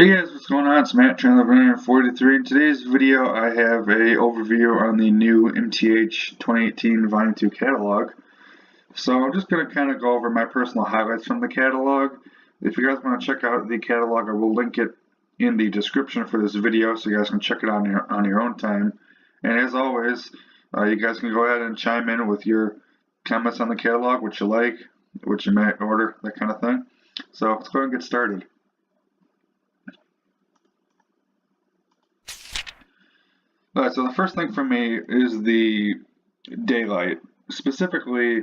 Hey guys, what's going on? It's Matt, channel 43. In today's video, I have a overview on the new MTH 2018 Volume 2 catalog. So I'm just going to kind of go over my personal highlights from the catalog. If you guys want to check out the catalog, I will link it in the description for this video so you guys can check it out on your own time. And as always, you guys can go ahead and chime in with your comments on the catalog, what you like, what you might order, that kind of thing. So let's go ahead and get started. Alright, so the first thing for me is the daylight. Specifically,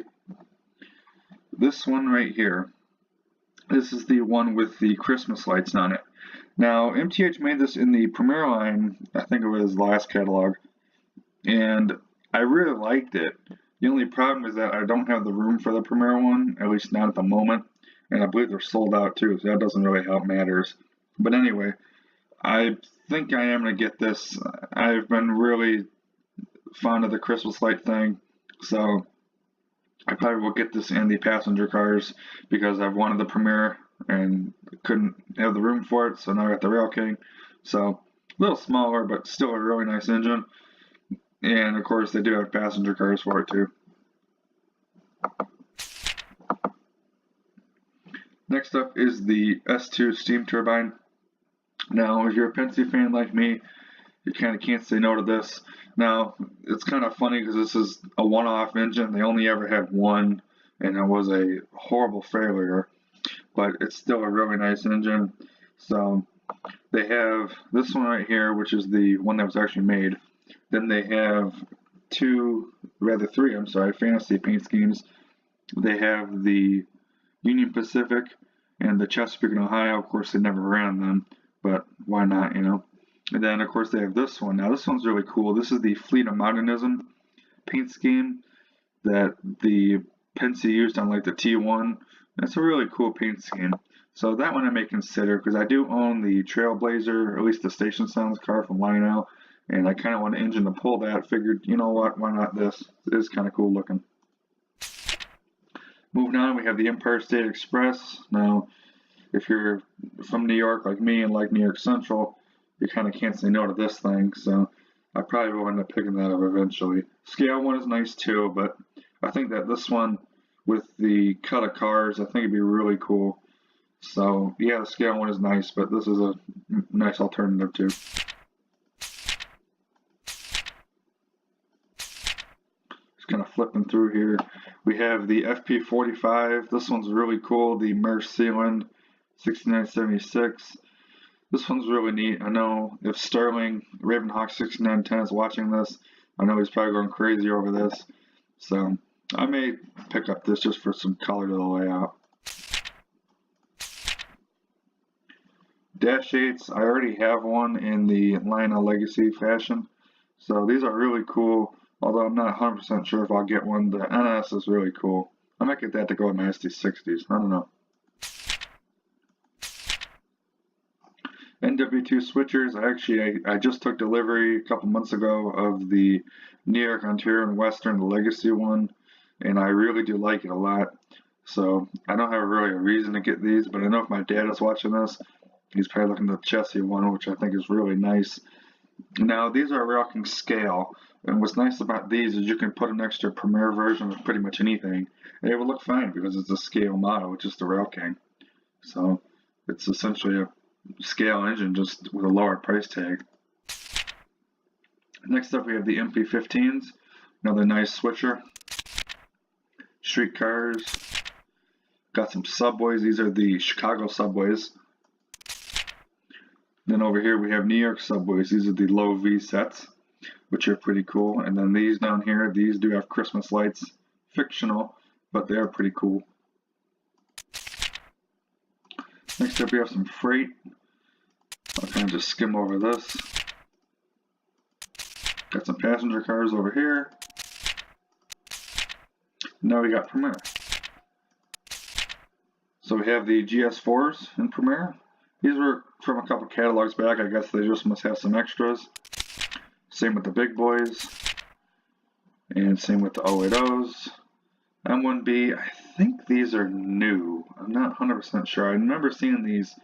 this one right here. This is the one with the Christmas lights on it. Now, MTH made this in the Premier line, I think it was the last catalog, and I really liked it. The only problem is that I don't have the room for the Premier one, at least not at the moment, and I believe they're sold out too, so that doesn't really help matters. But anyway, I think I am going to get this. I've been really fond of the Christmas light thing, so I probably will get this in the passenger cars because I've wanted the Premier and couldn't have the room for it, so now I got the Rail King. So a little smaller, but still a really nice engine. And of course, they do have passenger cars for it too. Next up is the S2 steam turbine. Now, if you're a Penske fan like me, you kind of can't say no to this. Now, it's kind of funny because this is a one-off engine. They only ever had one, and it was a horrible failure, but it's still a really nice engine. So they have this one right here, which is the one that was actually made. Then they have three Fantasy paint schemes. They have the Union Pacific and the Chesapeake and Ohio. Of course, they never ran them, but why not, you know? And then, of course, they have this one. Now, this one's really cool. This is the Fleet of Modernism paint scheme that the Penske used on, like, the T1. That's a really cool paint scheme. So that one I may consider, because I do own the Trailblazer, or at least the Station Sounds car from Lionel, and I kind of want an engine to pull that. Figured, you know what, why not this? It is kind of cool looking. Moving on, we have the Empire State Express. Now, if you're from New York like me and like New York Central, you kind of can't say no to this thing, so I probably will end up picking that up eventually. Scale one is nice too, but I think that this one with the cut of cars, I think it'd be really cool. So yeah, the scale one is nice, but this is a nice alternative too. Just kind of flipping through here. We have the FP45. This one's really cool. The Merce Sealand 6976. This one's really neat. I know if Sterling Ravenhawk 6910 is watching this, I know he's probably going crazy over this. So I may pick up this just for some color to the layout. Dash 8s, I already have one in the Lionel Legacy fashion. So these are really cool, although I'm not 100% sure if I'll get one. The NS is really cool. I might get that to go with my SD60s. I don't know. NW2 switchers. I just took delivery a couple months ago of the New York, Ontario, and Western, the Legacy one, and I really do like it a lot. So I don't have really a reason to get these, but I know if my dad is watching this, he's probably looking at the chassis one, which I think is really nice. Now, these are Rail King scale, and what's nice about these is you can put an extra Premier version of pretty much anything, and it will look fine because it's a scale model, which is the Rail King. So it's essentially a scale engine just with a lower price tag. Next up we have the MP15s, another nice switcher. Street cars, got some subways. These are the Chicago subways. Then over here we have New York subways. These are the low V sets, which are pretty cool. And then these down here, these do have Christmas lights, fictional, but they are pretty cool. Next up we have some freight. I'll kind of just skim over this. Got some passenger cars over here. Now we got Premier. So we have the GS4s in Premier. These were from a couple catalogs back. I guess they just must have some extras. Same with the big boys. And same with the 080s. M1B, I think these are new. I'm not 100% sure. I remember seeing these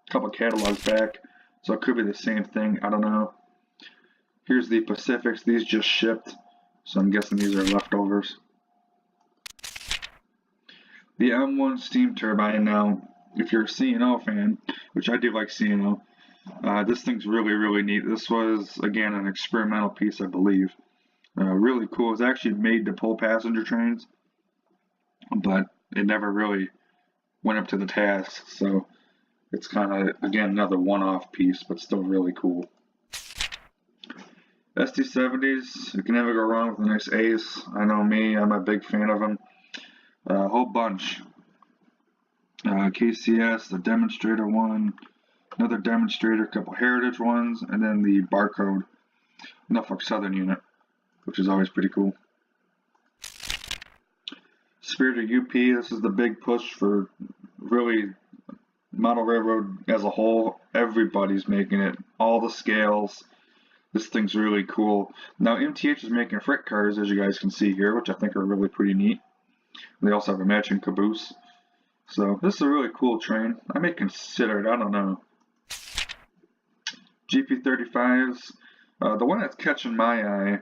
couple catalogs back, so it could be the same thing. I don't know. Here's the Pacifics. These just shipped, so I'm guessing these are leftovers. The M1 steam turbine. Now, if you're a C&O fan, which I do like C&O, this thing's really neat. This was, again, an experimental piece, I believe. Really cool. It's actually made to pull passenger trains, but it never really went up to the task. So it's kind of, again, another one-off piece, but still really cool. ST70s, you can never go wrong with a nice ace. I know me, I'm a big fan of them. A whole bunch. KCS, the demonstrator one, another demonstrator, a couple heritage ones, and then the barcode Norfolk Southern unit, which is always pretty cool. Spirited UP, this is the big push for really model railroad as a whole. Everybody's making it, all the scales. This thing's really cool. Now MTH is making freight cars, as you guys can see here, which I think are really pretty neat. They also have a matching caboose. So this is a really cool train. I may consider it, I don't know. GP35s, the one that's catching my eye,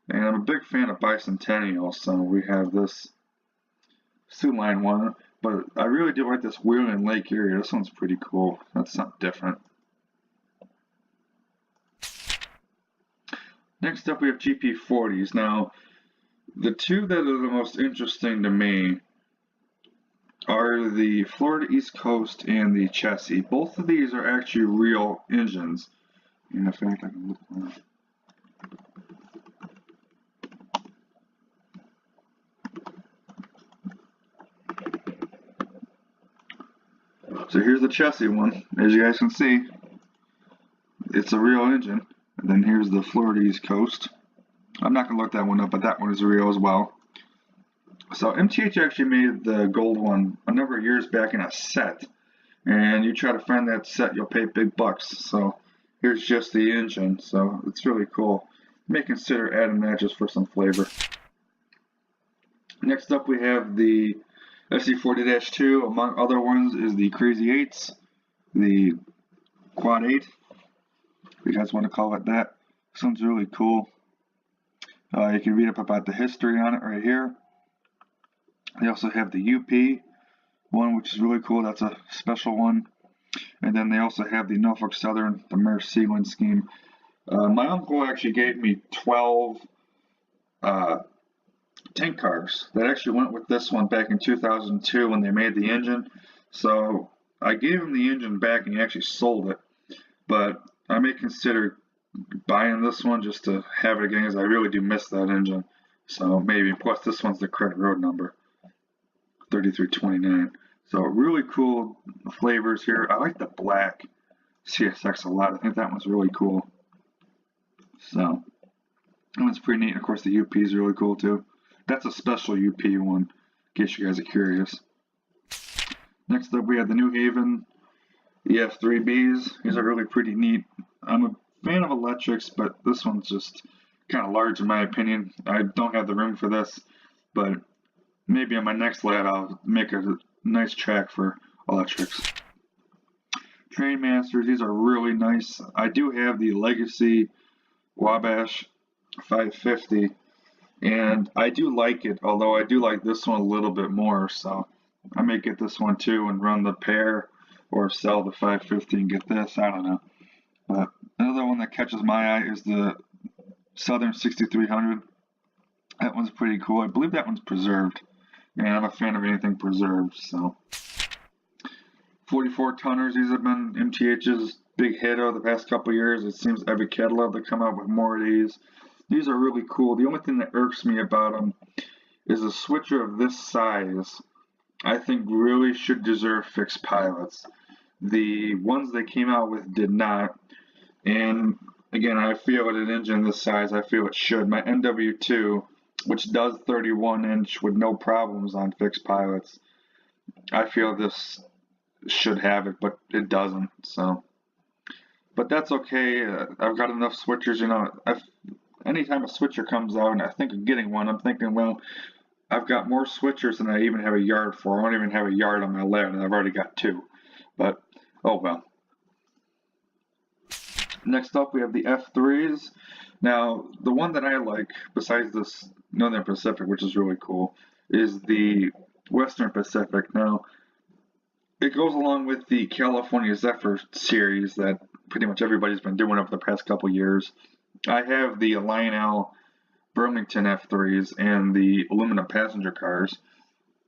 and I'm a big fan of Bicentennial, so we have this Sioux Line one, but I really do like this Wheeling Lake area. This one's pretty cool. That's something different. Next up we have GP40s. Now, the two that are the most interesting to me are the Florida East Coast and the Chessie. Both of these are actually real engines. And in fact, I can look more. So here's the Chessie one. As you guys can see, it's a real engine. And then here's the Florida East Coast. I'm not going to look that one up, but that one is real as well. So MTH actually made the gold one a number of years back in a set. And you try to find that set, you'll pay big bucks. So here's just the engine. So it's really cool. You may consider adding that just for some flavor. Next up we have the SC40-2. Among other ones is the Crazy 8s, the Quad 8. If you guys want to call it that. This one's really cool. You can read up about the history on it right here. They also have the UP one, which is really cool. That's a special one. And then they also have the Norfolk Southern, the Maersk Sealand scheme. My uncle actually gave me 12 tank cars that actually went with this one back in 2002 when they made the engine. So I gave him the engine back and he actually sold it. But I may consider buying this one just to have it again, because I really do miss that engine. So maybe. Plus this one's the credit road number, 3329. So really cool flavors here. I like the black CSX a lot. I think that one's really cool. So that one's pretty neat. Of course, the UP is really cool too. That's a special UP one, in case you guys are curious. Next up, we have the New Haven EF3Bs. These are really pretty neat. I'm a fan of electrics, but this one's just kind of large in my opinion. I don't have the room for this, but maybe on my next lad I'll make a nice track for electrics. Train Masters, these are really nice. I do have the Legacy Wabash 550, and I do like it, although I do like this one a little bit more, so I may get this one too and run the pair, or sell the 550 and get this. I don't know. But another one that catches my eye is the Southern 6300. That one's pretty cool. I believe that one's preserved, and I'm a fan of anything preserved. So 44 tonners, these have been MTH's big hit over the past couple years. It seems every catalog they come out with more of these. These are really cool. The only thing that irks me about them is a switcher of this size, I think really should deserve fixed pilots. The ones they came out with did not. And again, I feel with an engine this size, I feel it should. My NW2, which does 31-inch with no problems on fixed pilots, I feel this should have it, but it doesn't. So, but that's okay. I've got enough switchers. You know, anytime a switcher comes out and I think of getting one, I'm thinking, well, I've got more switchers than I even have a yard for. I don't even have a yard on my ladder, and I've already got two. But oh well. Next up, we have the F3s. Now, the one that I like, besides this Northern Pacific, which is really cool, is the Western Pacific. Now, it goes along with the California Zephyr series that pretty much everybody's been doing over the past couple years. I have the Lionel Burlington F3s and the aluminum passenger cars,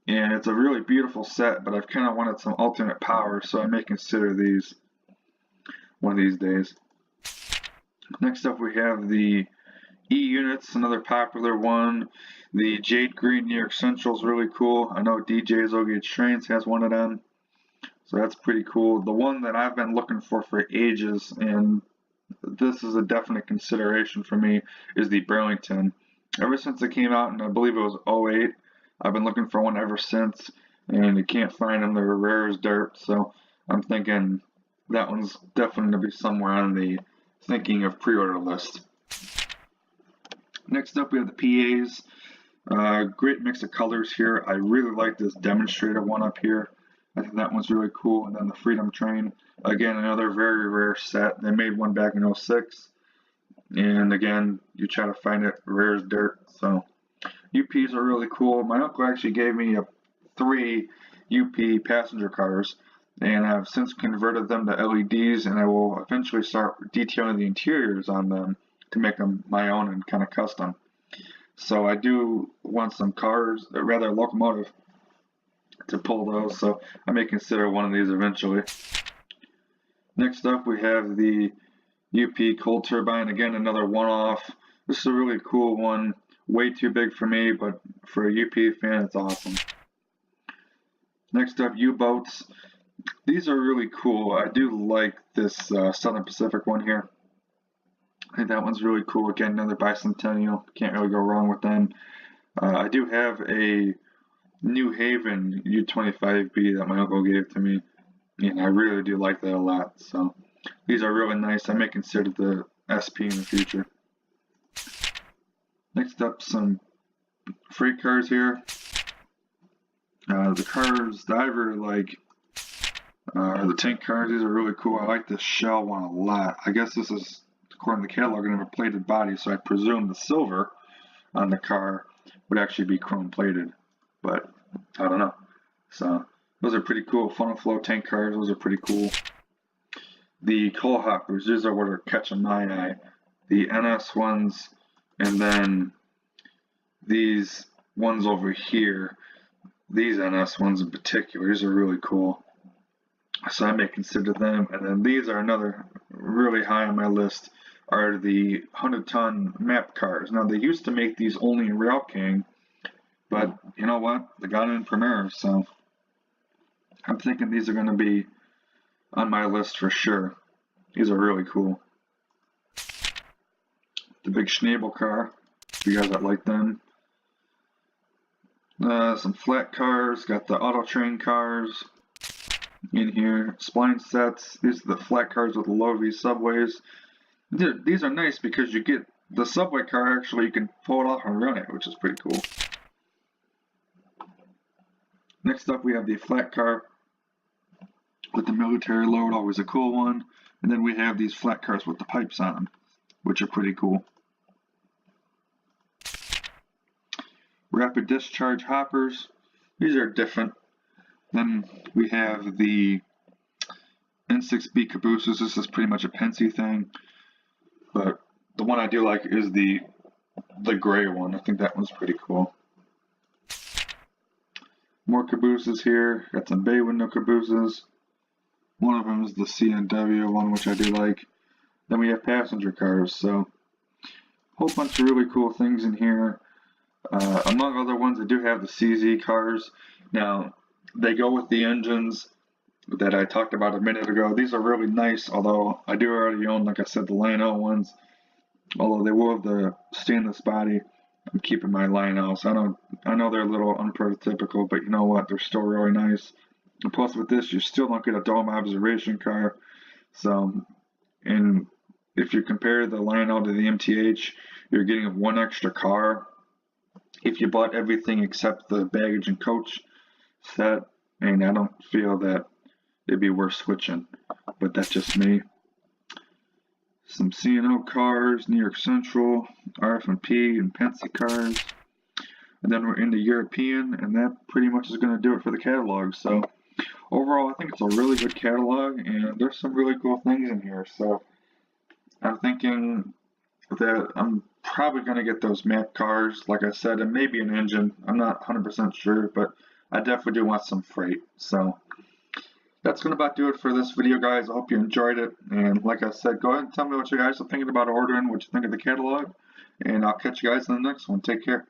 and it's a really beautiful set, but I've kind of wanted some alternate power, so I may consider these one of these days. Next up, we have the E units, another popular one. The Jade Green New York Central is really cool. I know DJ's O-Gauge Trains has one of them, so that's pretty cool. The one that I've been looking for ages, and this is a definite consideration for me, is the Burlington. Ever since it came out, and I believe it was 08, I've been looking for one ever since, and you can't find them. They're rare as dirt, so I'm thinking that one's definitely going to be somewhere on the thinking of pre-order list. Next up, we have the PAs. Great mix of colors here. I really like this demonstrator one up here. I think that one's really cool. And then the Freedom Train. Again, another very rare set. They made one back in 06. And again, you try to find it rare as dirt. So UPs are really cool. My uncle actually gave me 3 UP passenger cars, and I've since converted them to LEDs, and I will eventually start detailing the interiors on them to make them my own and kind of custom. So I do want some cars, or rather a locomotive, to pull those, so I may consider one of these eventually. Next up, we have the UP cold turbine. Again, another one-off. This is a really cool one. Way too big for me, but for a UP fan, it's awesome. Next up, U-boats. These are really cool. I do like this Southern Pacific one here. I think that one's really cool. Again, another bicentennial. Can't really go wrong with them. I do have a New Haven U25B that my uncle gave to me, and I really do like that a lot. So these are really nice. I may consider the SP in the future. Next up, some freight cars here. The cars that I really like are the tank cars. These are really cool. I like this shell one a lot. I guess this is, according to the catalog, going to have a plated body, so I presume the silver on the car would actually be chrome plated, but I don't know. So those are pretty cool. Funnel flow tank cars, those are pretty cool. The coal hoppers, these are what are catching my eye. The NS ones, and then these ones over here, these NS ones in particular, these are really cool. So I may consider them. And then these are another really high on my list, are the 100-ton map cars. Now, they used to make these only in Rail King, but you know what? They got it in Premier, so I'm thinking these are going to be on my list for sure. These are really cool. The big Schnabel car, if you guys that like them. Some flat cars, got the auto train cars in here. Spline sets, these are the flat cars with the low V subways. These are nice because you get the subway car, actually you can pull it off and run it, which is pretty cool. Next up, we have the flat car with the military load, always a cool one. And then we have these flat cars with the pipes on them, which are pretty cool. Rapid discharge hoppers, these are different. Then we have the N6B cabooses. This is pretty much a Pensy thing, but the one I do like is the gray one. I think that one's pretty cool. More cabooses here. Got some bay window cabooses. One of them is the CNW one, which I do like. Then we have passenger cars. So a whole bunch of really cool things in here. Among other ones, I do have the CZ cars. Now, they go with the engines that I talked about a minute ago. These are really nice, although I do already own, like I said, the Lionel ones. Although they will have the stainless body, I'm keeping my Lionels. I know they're a little unprototypical, but you know what? They're still really nice. And plus, with this, you still don't get a dome observation car. So, and if you compare the Lionel to the MTH, you're getting one extra car. If you bought everything except the baggage and coach set, and I don't feel that it'd be worth switching, but that's just me. some C&O cars, New York Central, RF&P, and Penske cars. And then we're into European, and that pretty much is going to do it for the catalog. So overall, I think it's a really good catalog, and there's some really cool things in here. So I'm thinking that I'm probably going to get those map cars, like I said, and maybe an engine. I'm not 100% sure, but I definitely do want some freight. So that's going to about do it for this video, guys. I hope you enjoyed it. And like I said, go ahead and tell me what you guys are thinking about ordering, what you think of the catalog. And I'll catch you guys in the next one. Take care.